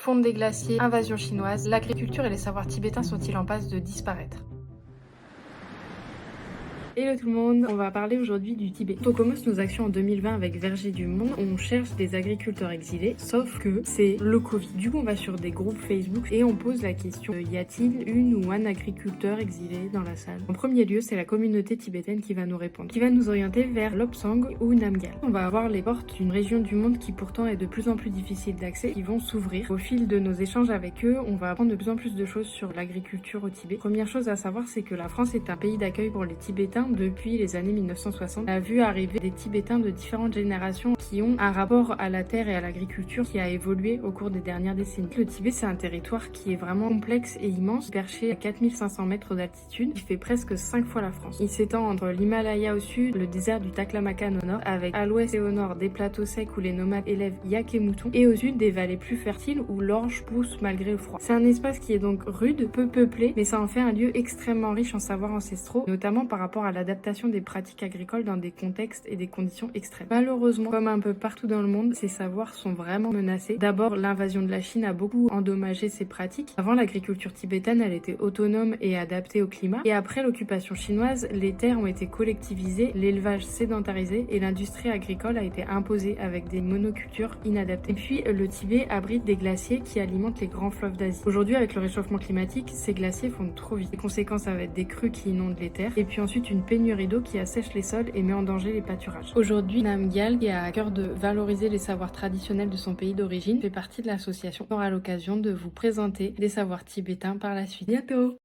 Fonte des glaciers, invasion chinoise, l'agriculture et les savoirs tibétains sont-ils en passe de disparaître? Hello tout le monde, on va parler aujourd'hui du Tibet. Quand on commence nos actions en 2020 avec Verger du Monde, on cherche des agriculteurs exilés, sauf que c'est le Covid. Du coup, on va sur des groupes Facebook et on pose la question, y a-t-il une ou un agriculteur exilé dans la salle? En premier lieu, c'est la communauté tibétaine qui va nous répondre, qui va nous orienter vers Lobsang ou Namgyal. On va avoir les portes d'une région du monde qui pourtant est de plus en plus difficile d'accès, qui vont s'ouvrir. Au fil de nos échanges avec eux, on va apprendre de plus en plus de choses sur l'agriculture au Tibet. Première chose à savoir, c'est que la France est un pays d'accueil pour les Tibétains depuis les années 1960. On a vu arriver des Tibétains de différentes générations qui ont un rapport à la terre et à l'agriculture qui a évolué au cours des dernières décennies. Le Tibet, c'est un territoire qui est vraiment complexe et immense, perché à 4500 mètres d'altitude, qui fait presque 5 fois la France. Il s'étend entre l'Himalaya au sud, le désert du Taklamakan au nord, avec à l'ouest et au nord des plateaux secs où les nomades élèvent yak et moutons, et au sud des vallées plus fertiles où l'orge pousse malgré le froid. C'est un espace qui est donc rude, peu peuplé, mais ça en fait un lieu extrêmement riche en savoirs ancestraux, notamment par rapport à l'adaptation des pratiques agricoles dans des contextes et des conditions extrêmes. Malheureusement, comme un peu partout dans le monde, ces savoirs sont vraiment menacés. D'abord, l'invasion de la Chine a beaucoup endommagé ces pratiques. Avant, l'agriculture tibétaine, elle était autonome et adaptée au climat. Et après l'occupation chinoise, les terres ont été collectivisées, l'élevage sédentarisé et l'industrie agricole a été imposée avec des monocultures inadaptées. Et puis, le Tibet abrite des glaciers qui alimentent les grands fleuves d'Asie. Aujourd'hui, avec le réchauffement climatique, ces glaciers fondent trop vite. Les conséquences, ça va être des crues qui inondent les terres et puis ensuite une pénurie d'eau qui assèche les sols et met en danger les pâturages. Aujourd'hui, Namgyal, qui a à cœur de valoriser les savoirs traditionnels de son pays d'origine, fait partie de l'association. On aura l'occasion de vous présenter des savoirs tibétains par la suite. Bientôt!